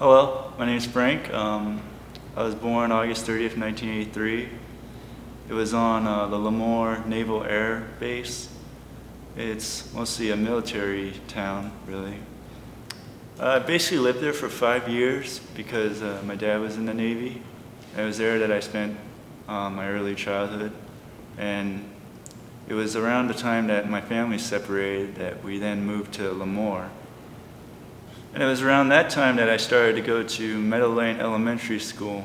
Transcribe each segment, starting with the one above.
Hello, my name is Frank. I was born August 30th, 1983. It was on the Lemoore Naval Air Base. It's mostly a military town, really. I basically lived there for 5 years because my dad was in the Navy. It was there that I spent my early childhood. And it was around the time that my family separated that we then moved to Lemoore. And it was around that time that I started to go to Meadow Lane Elementary School.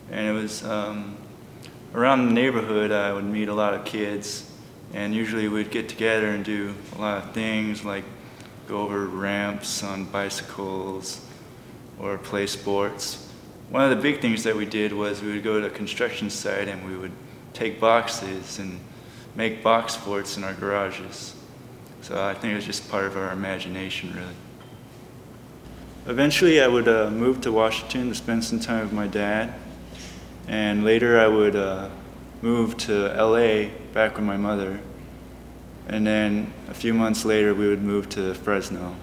And it was around the neighborhood I would meet a lot of kids, and usually we'd get together and do a lot of things like go over ramps on bicycles or play sports. One of the big things that we did was we would go to a construction site and we would take boxes and make box forts in our garages. So I think it was just part of our imagination, really. Eventually I would move to Washington to spend some time with my dad, and later I would move to LA back with my mother, and then a few months later we would move to Fresno.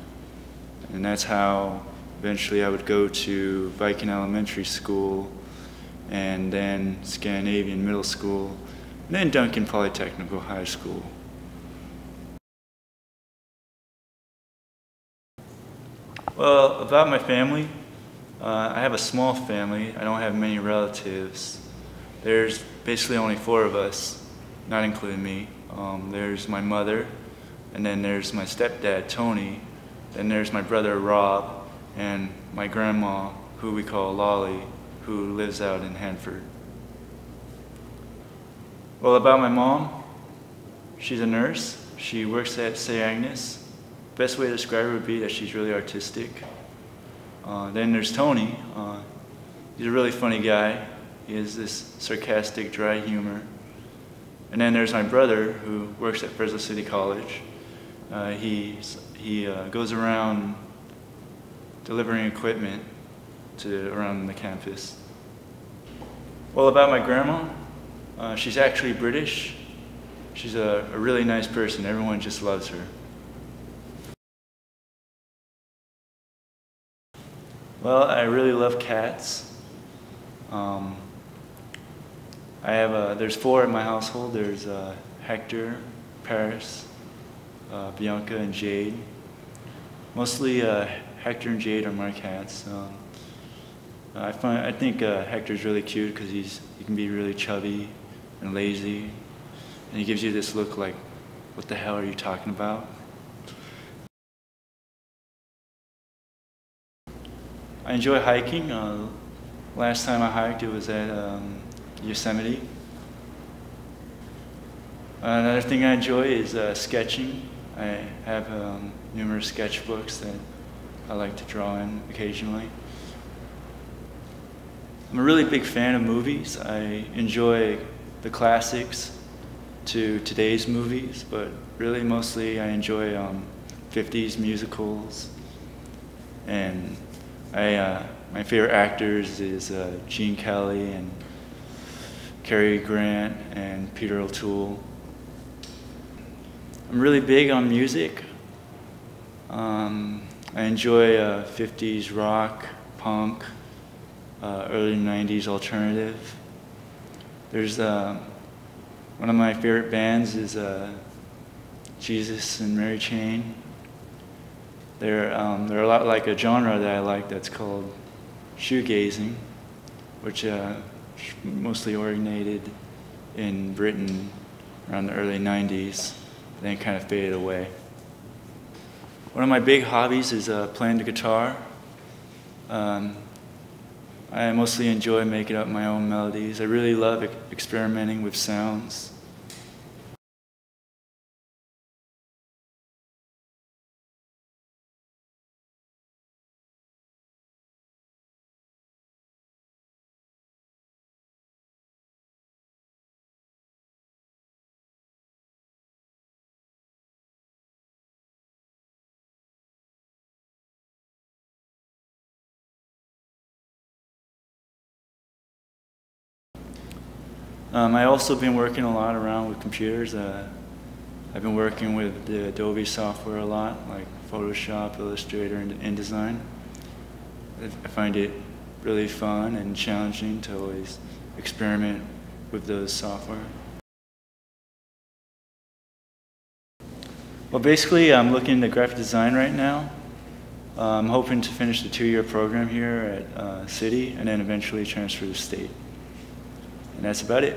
And that's how eventually I would go to Viking Elementary School, and then Scandinavian Middle School, and then Duncan Polytechnical High School. Well, about my family, I have a small family. I don't have many relatives. There's basically only 4 of us, not including me. There's my mother, and then there's my stepdad, Tony, then there's my brother, Rob, and my grandma, who we call Lolly, who lives out in Hanford. Well, about my mom, she's a nurse. She works at St. Agnes. Best way to describe her would be that she's really artistic. Then there's Tony. He's a really funny guy. He has this sarcastic, dry humor. And then there's my brother, who works at Fresno City College. He goes around delivering equipment around the campus. Well, about my grandma, she's actually British. She's a really nice person. Everyone just loves her. Well, I really love cats. There's 4 in my household. There's Hector, Paris, Bianca, and Jade. Mostly Hector and Jade are my cats. I think Hector's really cute because he can be really chubby and lazy, and he gives you this look like, what the hell are you talking about? I enjoy hiking. Last time I hiked, it was at Yosemite. Another thing I enjoy is sketching. I have numerous sketchbooks that I like to draw in occasionally. I'm a really big fan of movies. I enjoy the classics to today's movies, but really mostly I enjoy 50s musicals. And my favorite actors is Gene Kelly and Cary Grant and Peter O'Toole. I'm really big on music. I enjoy 50s rock, punk, early 90s alternative. There's one of my favorite bands is Jesus and Mary Chain. They're a lot like a genre that I like that's called shoegazing, which mostly originated in Britain around the early 90s, then kind of faded away. One of my big hobbies is playing the guitar. I mostly enjoy making up my own melodies. I really love experimenting with sounds. I've also been working a lot around with computers. I've been working with the Adobe software a lot, like Photoshop, Illustrator, and InDesign. I find it really fun and challenging to always experiment with those software. Well, basically, I'm looking into graphic design right now. I'm hoping to finish the 2-year program here at City and then eventually transfer to State. And that's about it.